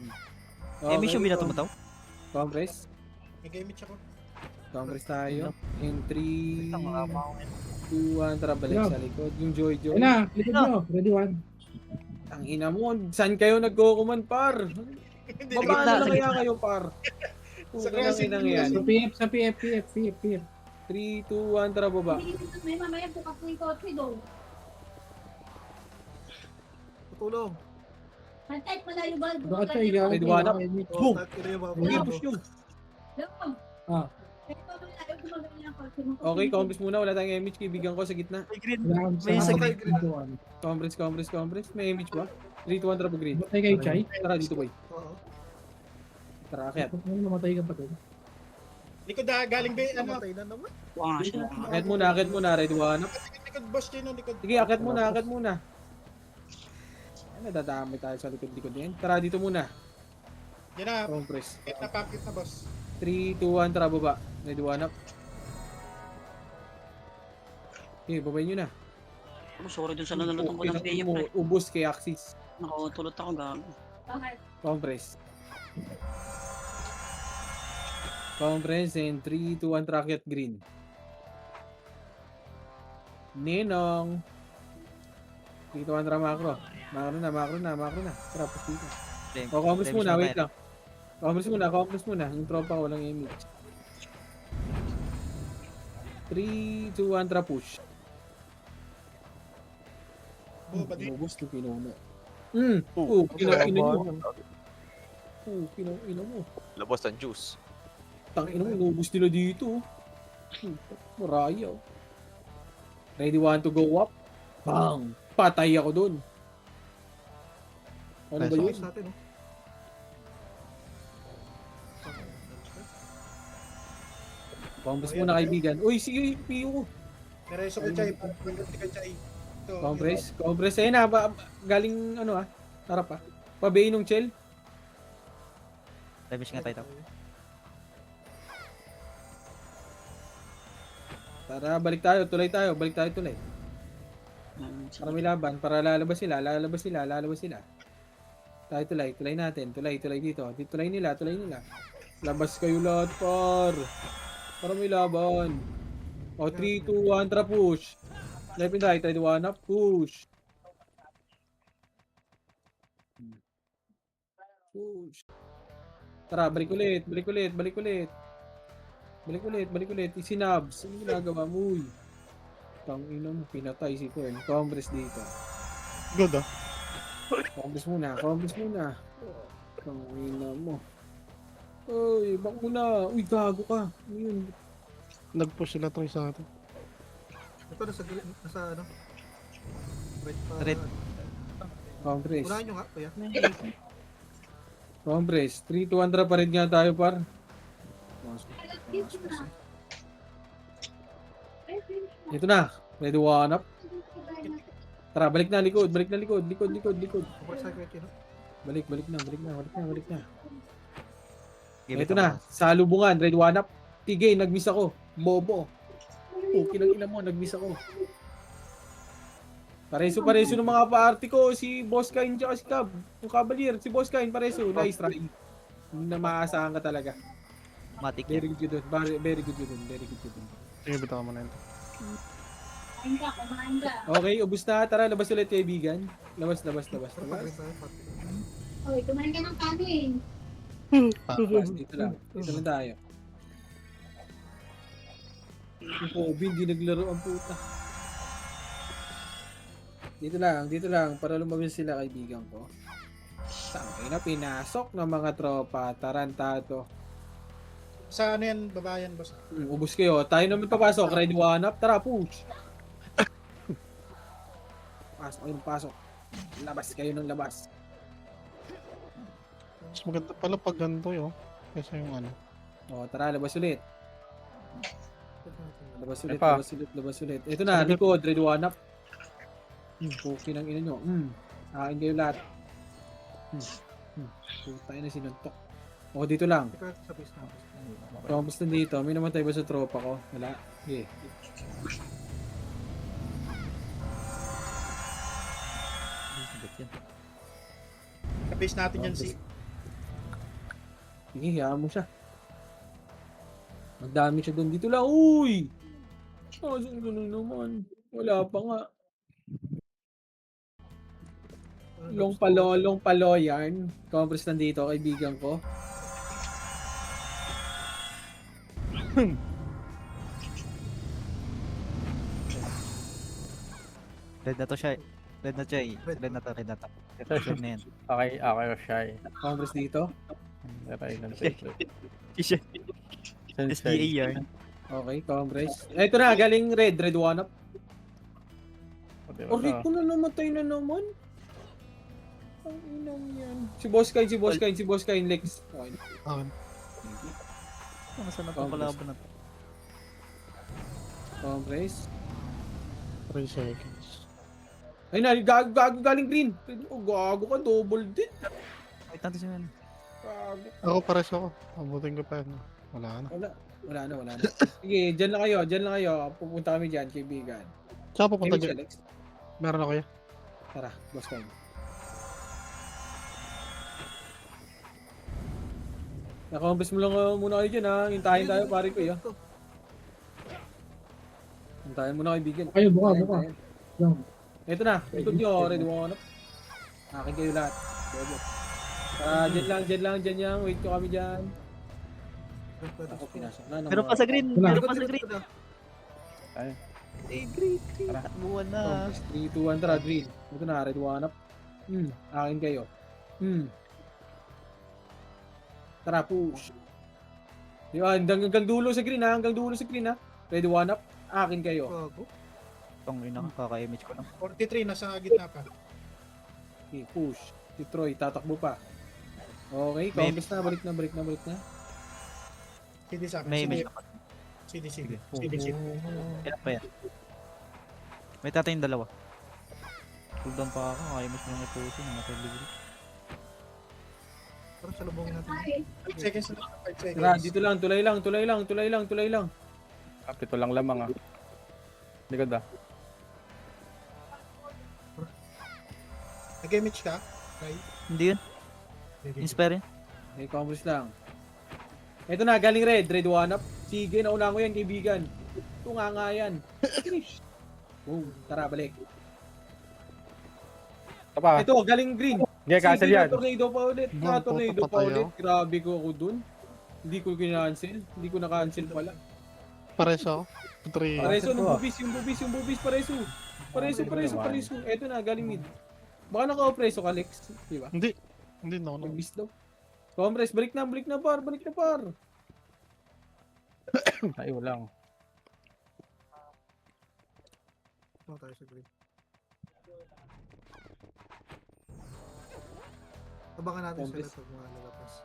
Eh, mission ba na tumataw? Compress. Compress tayo. In 3, 2, 1. Tara, balik sa likod. Yung Joy. Ayun na, likod nyo. Ready, one. Ang ina mo, saan kayo nagkukuman, par? Baba na lang kaya kayo, par. Puta ng inang yan. Sa PF. 3, 2, 1, tara baba. May mamaya bukas na yung kotse doon. Tutulong. Kahit malayo ba? Baka tayo ikaw. Ready, one up. Boom! Okay, Push nyo. Ah. Okay, compress muna. Wala tayong image. Kaibigan ko sa gitna. May isa green. Compress. May image ba? 3, 2, 1, tara po green. Matay kayo, Chay? Tara, dito boy. Oo. Tara, akyat. Namatay ka pa doon. Likod na, galing ba, ano? Namatay na naman. Wala siya. Akyat muna. Ready, one up. Likod, boss, Chino, likod. Sige, akyat muna. Nadadami tayo sa likod-likod yan. Tara, dito muna. Yan na, Compress. napakit na, boss. 3, 2, 1, tara baba. Ready, one up. Okay, babay nyo na. Oh, sorry dun sa nanalutong ko ng PF, pre. Ubus kay Axis. Nakatulot ako, gago. Compress. Compress and 3, 2, 1, tracket green. Ninong. 3, 2, 1, macro. Macro na. Tara, push dito. O, compress muna, wait lang. Compress muna. Yung tropa ko, walang image. 3, 2, 1, tara push. Ubus to pinuno. Kinang ina mo. Labas ang juice. Tang ina mo, inubos nila dito. Murayo. Ready, want to go up? Bang! Patay ako dun. Ano ba yun? Sa atin, oh. Compress muna kaibigan. Uy, sige, Pio. Mereso ko Chay. Pagkakti ka Chay. Ito, Compress. Ayun na, galing ano harap Pabay nung Chell. Levish nga tayo. Tara, balik tayo, tulay. Para may laban, para lalabas sila. Tayo tulay natin, tulay dito. Tulay nila. Labas kayo lahat, par. Para may laban. O, 3, 2, 1, tara push. Left and right, try to one up, push. Tara, balik ulit. Sinabs, ano ginagawa mo? Tangina mo, pinatay si Fern. Compress dito. Good ah. Compress muna. Tangina mo. Uy, bak mo na. Uy, gago ka. Ano yun? Nag-push sila Troy sa atin. Ito nasa ano? Red. Compress. Unahan nyo nga, kuya. Compress. 3 to 1 pa rin nga tayo, par. Ito na. Ready one up. Tara, balik na likod. Balik. Ito na. Salubungan. Ready one up. Tigay, nag-miss ako. Bobo. Okay lang ina mo, nag-miss ako. Pareso ng mga party ko. Si Boss Kain tsaka si Cab. Yung Cavalier, si Boss Kain pareso. Nice try. Hindi na maaasahan ka talaga. Matik Very good yun. Very good yun. Sige, bitaw mo na ito. Kumain ka. Okay, ubus na. Tara, labas ulit kaibigan. Labas. Hoy, kumain ka ng kanin. Labas, dito lang tayo. Yung Kobe, hindi naglaro ang puta. Dito lang. Para lumabas sila kaibigan ko. Tangay na, pinasok ng mga tropa. Tarantado. Sa ano yan, babayan, boss? Ubus kayo. Tayo naman papasok. Ready one up. Tara, push. Pasok. Labas kayo ng labas. Mas maganda pala pag ganito yun. Kaysa yung ano. O, tara, labas ulit. Labas ulit. Ito na, likod. Ready one up. Okay ng ina nyo. Akin kayo lahat. Tayo na sinuntok. O, dito lang. Sa base na. Kamusta dito? May namatay ba sa tropa ko? Wala. Okay. Kabase natin yan si... Sige, hayaan mo siya. Magdami siya doon. Dito lang. Uy! Saan ganun naman? Wala pa nga. Long palo yan. Compress nandito, kaibigan ko. Red na to siya. Red na to. Red na yan. Okay, shy. Compress dito. Aray lang Siya. SDA yarn. Okay, compress. Ito na, galing red. Red one up. Red ko na namatay na naman. Ang inang yan. Si Boss Kain, Lex. Okay. Saan na itong kalaban na to? Compress. 3 seconds. Ay na, gago galing green. Oh, gago ka, double din. Ay, tanto siya yan. Gago. Ako pares ako. Abutin ko pa yun. Wala na. Sige, dyan lang kayo. Pupunta kami dyan, kaibigan. Saan pupunta dyan? Alex. Meron ako yan. Tara, Boss Kain. Nakakumpis mo lang muna kayo dyan ha. Hintayin tayo pare ko ya. Hintayin muna kaibigan. Kayo, buka. Ito na, ikot nyo. Ready one up. Akin kayo lahat. Bobo. Dyan lang. Wait ko kami dyan. Ako pinasok na. Meron pa sa green. Ay. Green. Takbuhan na. 3, 2, 1, tara, green. Ito na, ready one up. Akin kayo. Tara, push. Yun, hanggang dulo sa green ha. Ready, one up. Akin kayo. Gago. Tong ina, kaka-image ko lang. 43, nasa gitna pa. Okay, push. Si Troy, tatakbo pa. Okay, May- combos na. Balik na. CD sa akin. May CD, image na pa. CD. Sige. CD. Kailan pa yan? May tatayong dalawa. Cool down pa ako, kaka-image mo lang ipusin. Namatay ligri. Pero salubungin natin. 5 seconds na. 5 seconds. Tara, dito lang. Tulay lang. Pito lang lamang ah. Likod ah. Nag-image ka? Okay. Hindi yun. Inspire yun. Okay, combos lang. Ito na, galing red. Red, one up. Sige, nauna ko yan, kaibigan. Ito nga yan. Finish. Boom. Tara, balik. Tapa. Ito, galing green. Sige, cancel yan. Tornado pa ulit. Yan, Tornado pa papatay ulit. Grabe ko ako dun. Hindi ko kinancel. Hindi ko na-cancel pala. Pares ako. 3. Pareso, ito, ah. yung bubis, pareso. Pareso. Eto na, galing mid. Baka naka-preso ka, Lex. Diba? Hindi. Hindi na ako. Mag-miss daw. Comrades, balik na par. Ayaw lang. Ano tayo sa green? Abangan natin sila Complex. pag mga nalapas.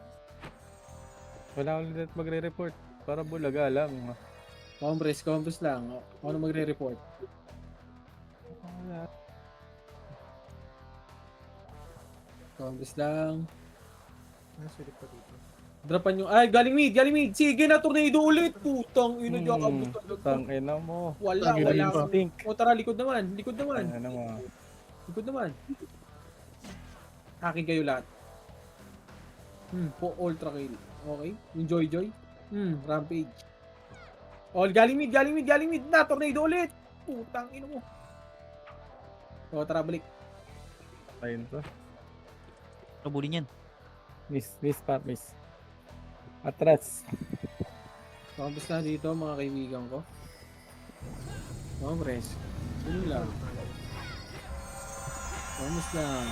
Wala ulit magre-report. Para bulaga lang. Comrades lang. Ano magre-report? Comrades lang. Nasilip pa dito. Dropan yung... Ay, galing mid. Sige na, tornado ulit. Putang ina niya. Tang ina mo. Wala. Stink. O tara, likod naman. Tang ina mo. Akin kayo lahat. Po ultra kill. Okay? Yung Joy. Rampage. Oh, galing mid na. Tornado ulit. Putang ina mo. O tara, balik. Ayun to. Nabulin yan. Miss. Atras. Combos na dito mga kaibigan ko. Combres. Yun lang. Combos lang.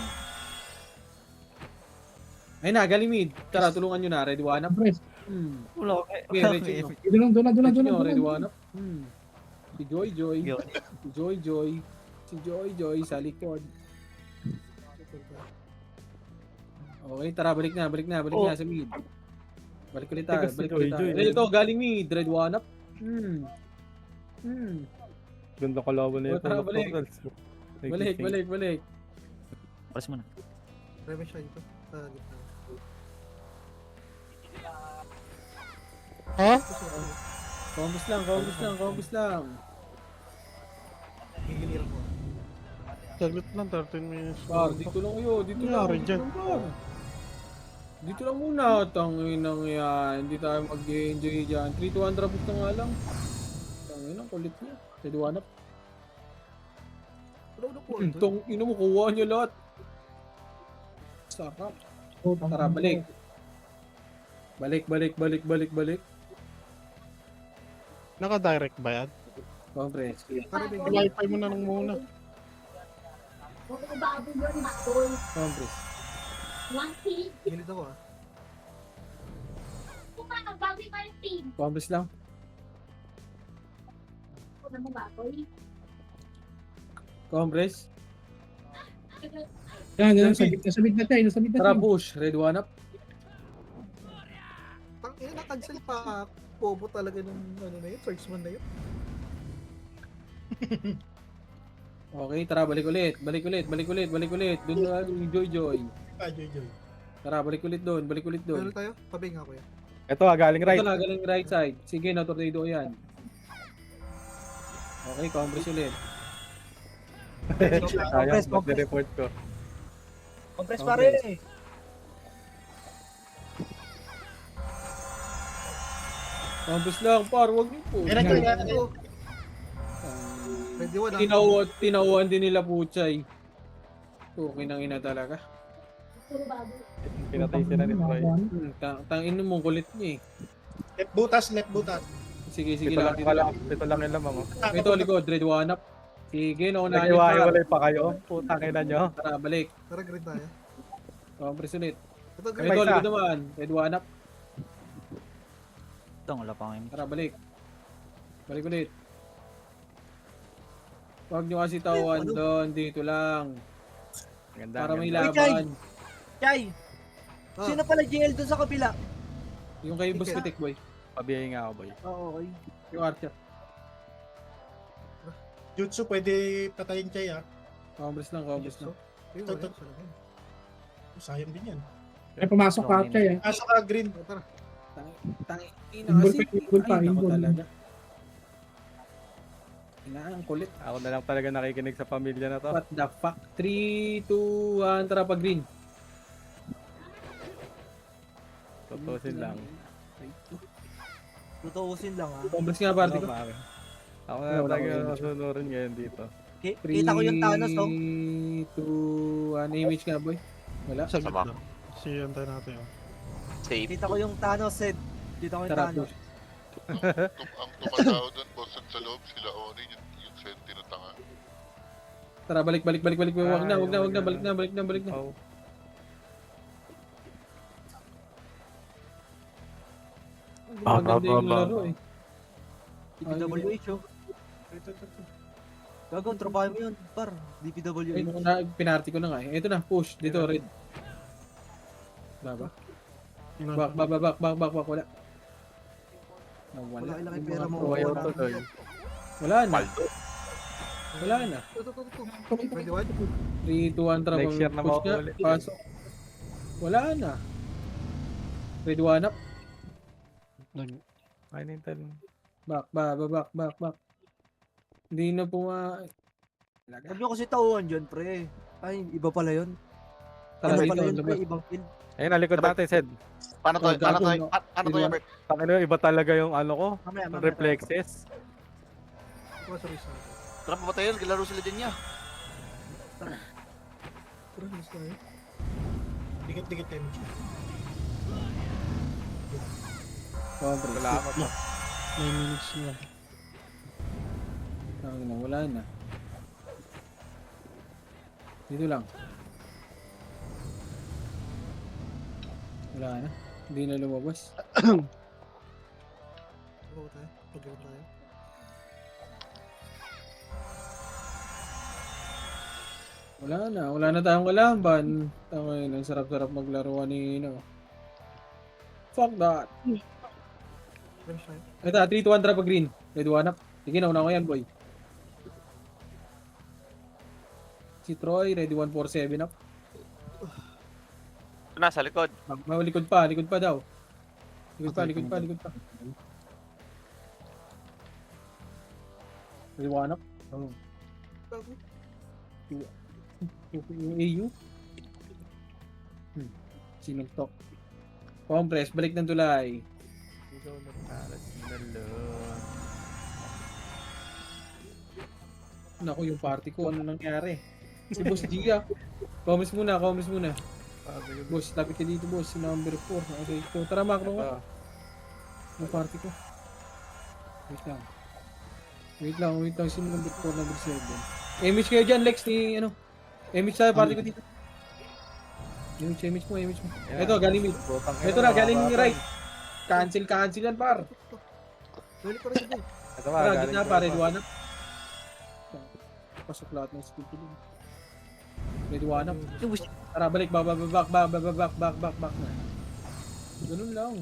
Ay na, galing mid. Tara, tulungan nyo na. Ready, one up. Wala ko. Okay, ready nyo. Doon na. Ready, one up. Si Joy. Si Joy sa likod. Okay, tara, balik na sa mid. Balik ulit tayo. Tigas si Joy. Ito, galing mid. Red, one up. Ganda kalaban na O, tara, balik. Balik. Pares mo na. Revenge siya dito. Sa gitna. Ha? Combos lang. Gigiliran ko. Saglit lang, 13 minutes. Par, dito lang kayo. Nangyari dyan. Dito lang muna. Tangin nang yan. Hindi tayo mag-enjoy dyan. 3-2 drop na nga lang. Tangin ang kulit niya. Ready, one up. Wala ko. Tong ino mo, kuha niyo lahat. Sarap. Tara, balik. Balik. Naka-direct ba yan? Compres. Wi-Fi mo na lang muna. Compres. Gilid ako ah. Compres lang. Compres. Yan, sabit na tayo. Tara, push. Ready, one up. Tangina na cancel pa. Bobo talaga ng ano na yun. Swordsman na yun. Okay, tara, balik ulit. Doon na yung Joy. Joy. Tara, balik ulit doon. Meron tayo? Pabinga ko yan. Ito galing right. Ito na, galing right side. Sige na, tornado yan. Okay, compress ulit. Sayang, mag-report ko. Compress pa rin eh. Compress lang, par, wag niyo po. Ready one ah. Tinauhan din nila Puchay. Okay nang ina talaga. Pinatay sila ni Troy. Tangin mo, kulit niya eh. Left butas. Sige Ito lang. lang yung lamang. Ito, likod, red one up. Sige, naunahan Nag-iwahiwalay pa kayo. Putang ina nyo. Tara, balik. Tara, green tayo. Compress ulit. Ito, green. Ito, isa. likod naman. Red one up. Ito, wala pa akong image. Tara, balik. Balik ulit. Huwag nyo kasi tawan Ano? doon. Dito lang. Ganda, Para may ganda. Chay! laban. Chay! Ah. Sino pala GL doon sa kabila? Yung kay Boss Ticket. Pitik, boy. Pabiyahin nga ako, boy. Oo, okay. Yung Archer. Jutsu, pwede patayin Chay ah. Congress lang, Congress lang. Ayun, Ito, ayun, ito. salamin. Sayang din yan. Ay, pumasok ka, Chay, ah. Asa ka, green. Tara. Tangina Imbol kasi. pa, imbol pa, Ay, naku imbol. talaga. Ang kulit. Ako na lang talaga nakikinig sa pamilya na to. What the fuck? 3, 2, 1, tara pa green. Tutusin lang. Tutuusin lang ha. Congress nga, party ko. Pare. Ako na Wala, wala talaga akong masunurin ngayon dito. Kita ko yung Thanos oh. 3, 2, 1, image nga boy. Wala. Sa Sama. gitna. Si antay natin oh. Safe. Kita ko yung Thanos Ed. Kita ko yung Tara, Thanos. push. Ang tumatao doon, boss, sa loob, sila Oni, yung senti na tanga. Tara, balik. Wag na, balik na. Oh. Maganda yung laro eh. DPWH oh. Gago, tropahin mo yun, par. Ay, DPWH. nung na, pinarty ko na nga eh. Ito na, push. Dito, red. Baba. Back, wala. Wala ilang pera mo. Ayaw Wala. tuloy. Wala na. Wala na. Ito. Pwede wide. 3, 2, 1, tara. Next year na Push mauulit. nga, pasok. Wala na. Ready, 1 up. Ay, Nintel. Back. Hindi na puma... Huwag nyo kasi tauhan dyan, pre. Ay, iba pala yun. Tara Iba dito, pala yun, pre. labas. Ibang field. Ayun, nalikod natin, Sed. Paano to? Oh, Paano to? gago, Paano to, Diba? Yabert? Pakino, iba talaga yung ano ko. Mamaya. Reflexes. Sorry. Tara, papatayin. Laro sila dyan niya. Tara, mas tayo. Dikit-dikit tayo. Salamat. 9 minutes na. Wala na. Dito lang. Wala na. Hindi na lumabas. Oo tayo. Pag-iwan tayo. Wala na tayong kalaban. Tangin, ang sarap-sarap maglaro kanina. Fuck that. Finish tayo. Ito, 3, 2, 1, trap green. Ready, 1 up. Sige, nauna ko yan, boy. Si Troy, ready, 1, 4, 7 up. Nasa likod. Likod pa daw. Likod pa. Ready, 1 up. Oh. Bago. Yung AU. Sinong to? Compress, balik ng tulay. Naku, yung party ko, ano nangyari? Si Boss Gia. Comments muna. Boss, lapit ka dito, boss. Si number 4. Okay, so, tara, macro ko. Yung party ko. Wait lang. Sino number 4, number 7? Image kayo dyan, Lex, ni, ano? Image tayo, party ko dito. Image mo. Ito, galing mid. Ito na, galing right. Cancel yan, par. Balik pa rin ito. Ito Tara, gitna, pare, duwanap. Pasok lahat ng skill ko dun. May duwanap. Tara, balik, back na. Ganun lang.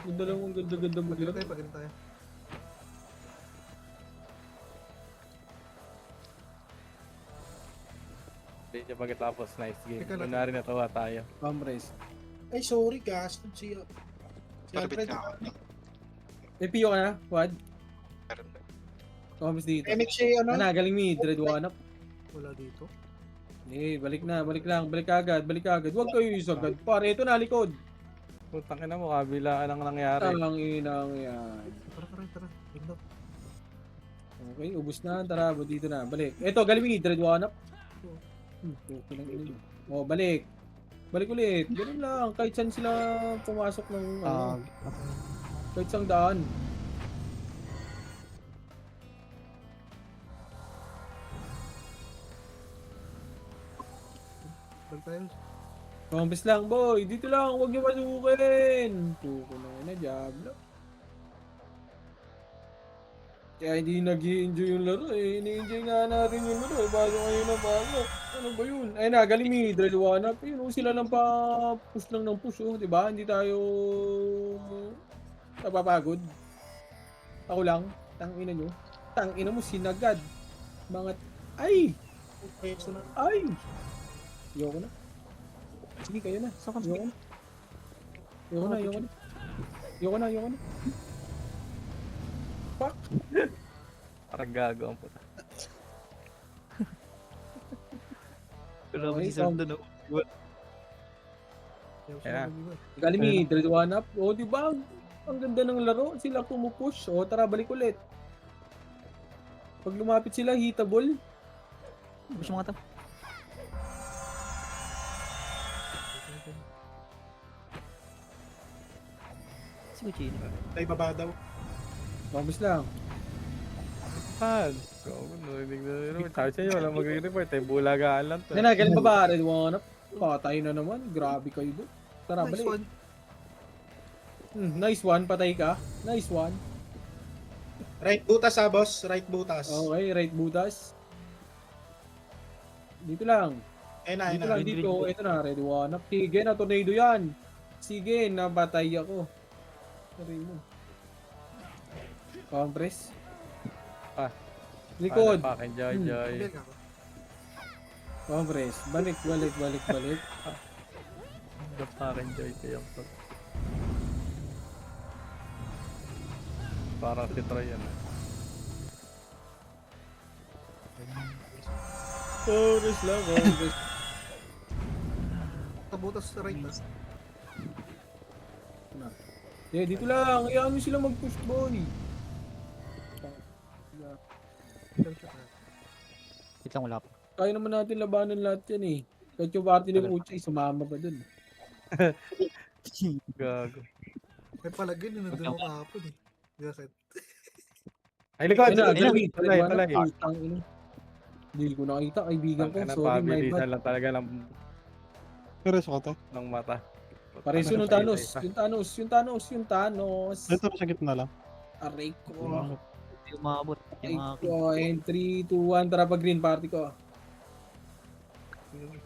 Ganda lang ang ganda maglaro. Pag-iwan tayo. Hindi niya pagkatapos, nice game. Teka lang. Kunwari natawa tayo. Compress. Ay, sorry, gas. Si Malapit Alfred. nga ako. May PO ka na, Wad? Compress dito. MX siya, ano? Ano, galing mid, red one up. Wala dito. Balik lang, balik agad. Huwag kayo isagad. Pare, ito na, likod. Putang ina mo, kabilaan ang nangyari. Talang inang yan. Tara. Ganda. Okay, ubus na. Tara, dito na. Balik. Ito, galing mid, red one up. Okay lang yun. Oh, balik. Balik ulit. Ganun lang. Kahit saan sila pumasok ng kahit sang daan. Balik tayo. Kompis lang, boy. Dito lang. Huwag niyo masukin. Tuko na yun na, Diablo. Kaya hindi nag-i-enjoy yung laro eh. Ini-enjoy nga natin yung laro eh. Bago kayo na bago. Ano ba yun? Ayun na, galing ni Dread One Up. Yun, sila lang pa push lang ng push oh. Diba? Hindi tayo napapagod. Ako lang. Tangina nyo. Tangina mo, sinagad. Mga... Ay! Ay! Ayoko na. Sige, kayo na. Ayoko na. Ayoko na, ayoko na. Ayoko na, ayoko na. Fuck! Parang gago ang puta. Wala mo Okay, si Sir doon. Yeah. Galing ni Dread One Up. O, di ba? Ang ganda ng laro. Sila pumupush. O, tara, balik ulit. Pag lumapit sila, hitable. Push mo nga to. Si Kuchino. Tay baba daw. Vamos lang. Gago, narinig na rin. Sabi sa'yo, walang magre-report eh. Bulagaan lang to. Yan na, galing pa ba? Red One Up. Patay na naman. Grabe kayo doon. Tara, Nice balik. one. Nice one. Patay ka. Nice one. Right butas ha, boss. Right butas. Okay, right butas. Dito lang. Ayun Dito lang, dito. Ito na, Red One Up. Sige na, tornado yan. Sige, nabatay ako. Sorry mo. Compress. Likod. Pakin, Joy. Hindi ako. Compress. Balik. Pakin, Joy. Kaya ko. Parang si Troy yan. Compress lang, compress. Tabutas sa right na. Dito lang. Hayaan nyo sila mag-push boy. Wait lang, wala pa. Kaya naman natin labanan lahat yan eh. Kahit yung party ng Uchi, sumama pa dun. Gago. May palagay na nandun ako kahapon eh. Gaset. Ay, likod! Talay. Talay. Hindi ko nakita, kaibigan ko. Ang Sorry, my pabilisan bad. lang talaga Pero sa to. ng mata. Pareso nung Thanos. Yung Thanos. Ito sa gitna lang. Aray ko. Hindi umabot. Aray Yung mga ko. And 3, 2, 1. Tara pa green party ko.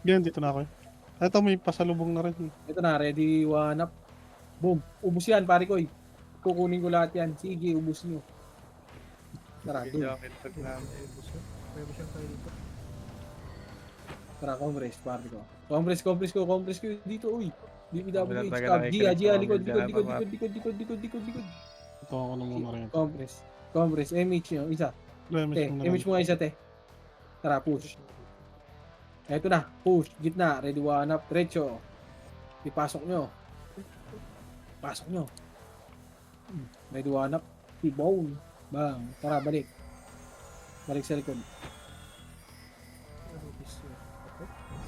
Ganyan, dito na ako eh. Ito may pasalubong na rin. Ito na, ready, one up. Boom. Ubus yan, pare ko. Kukunin ko lahat yan. Sige, ubus nyo. Tara, doon. May ba siyang tayo dito? Tara, compress, pare ko. Compress ko. Dito, uy. DPWH, Talaga tab, nakikita Gia, ko, likod. medyo Ito ako na muna rin. Compress, MH nyo, isa. Te, MH mo nga isa, te. Tara, push. Eto na, push, gitna, ready, one up, diretso. Ipasok nyo. Pasok nyo. Ready, one up, T-bone. Bang, tara, balik. Balik sa likod.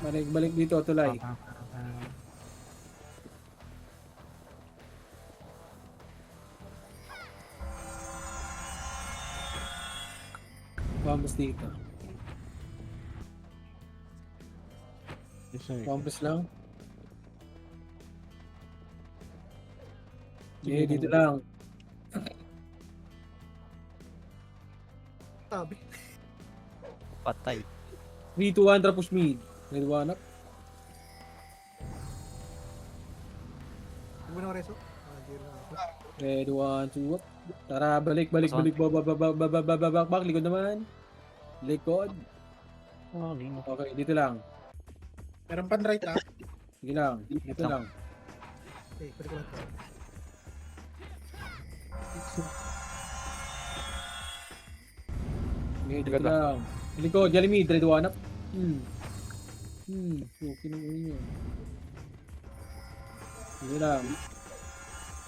Balik dito, tulay. Vamos dito. Vamos lang. Dito lang. Tabi. patay. 3, 2, 1, tapos mid. Red one up. Huwag mo na reso. Hindi na ako. Red 1, 2, up. Tara, balik. Back, likod naman. Likod. Okay, dito lang. Meron pan right ha. Sige lang, dito lang. Okay, pwede ko lang ito. Okay, dito lang. Likod, Jalimid, red one up. Okay na yun. Dito lang.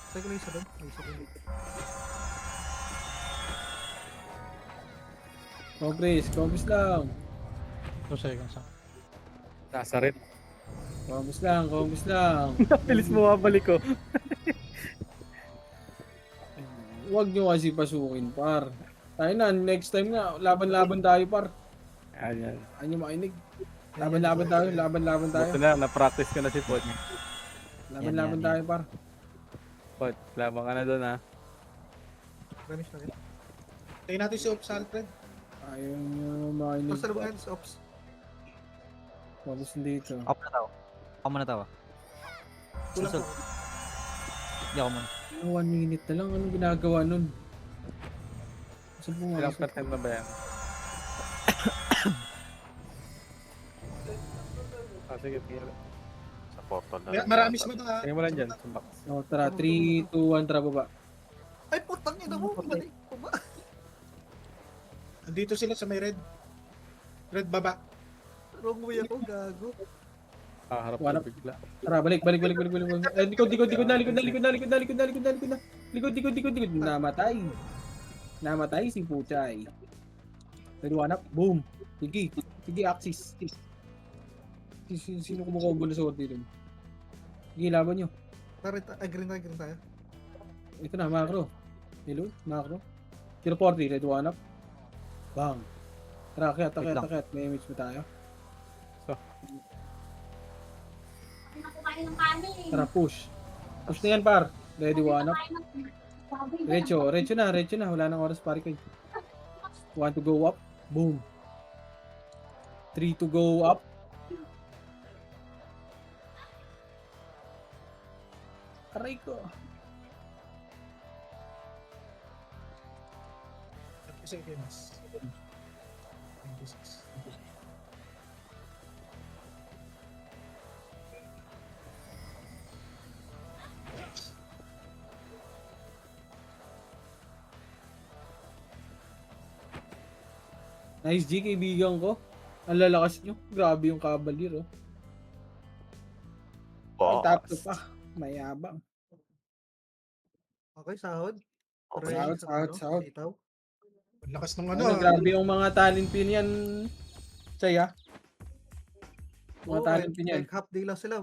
Try ko lang isa doon. Isa doon. Compress lang. 2 seconds ha. Nasa red. Compress lang. Bilis mo mabalik ko. Huwag nyo kasi pasukin, par. Tayo na, next time nga, laban-laban tayo, par. Ayan. Ano nyo makinig? Laban-laban tayo. Buto na, na-practice ko na si Pod. Laban-laban tayo, par. Pod, labang ka na doon ha. Vanish na rin. Tayo natin si Ops Alfred. Ayaw nyo mainig. Basta lang hands ops. Tapos dito. Ako muna tawa. Ako muna tawa. Kulang Susunod. po. Hindi ako muna. 1 minute na lang. Anong ginagawa nun? Saan Ilang pumasok? percent na ba yan? Sige, pila. Sa portal na. Marami sa mga. Tingnan mo lang dyan, sa box. Oh, tara, 3, 2, 1, tara baba. Ay, putang ina mo. Balik ko ba? Andito sila sa may red. Red baba. Wrong way ako, gago. Harap Wala. na bigla. Tara, balik. Eh, likod na. Likod. Namatay. Namatay si Puchay. Naliwanap, boom. Sige, Axis. Sino kumukubo na sword dito? Sige, laban nyo. Tara, green tayo. Ito na, macro. Hello, macro. Tiro 40, red one up. Bang. Tara, akyat. May image mo tayo. Nakukain ng kanin. Tara, push. Push na yan, par. Ready one up. Recho na. Wala nang oras, pare ko. 1 to go up. Boom. 3 to go up. Aray ko. Seconds. 26. Nice G, kaibigan ko. Ang lalakas nyo. Grabe yung Cavalier, oh. Ang top to pa. Mayabang. Okay, sahod. Okay. Sahod. Sitaw. Ang lakas ng Ano, grabe yung mga talent pin yan. Saya. Mga talent pin yan. Like half day lang sila.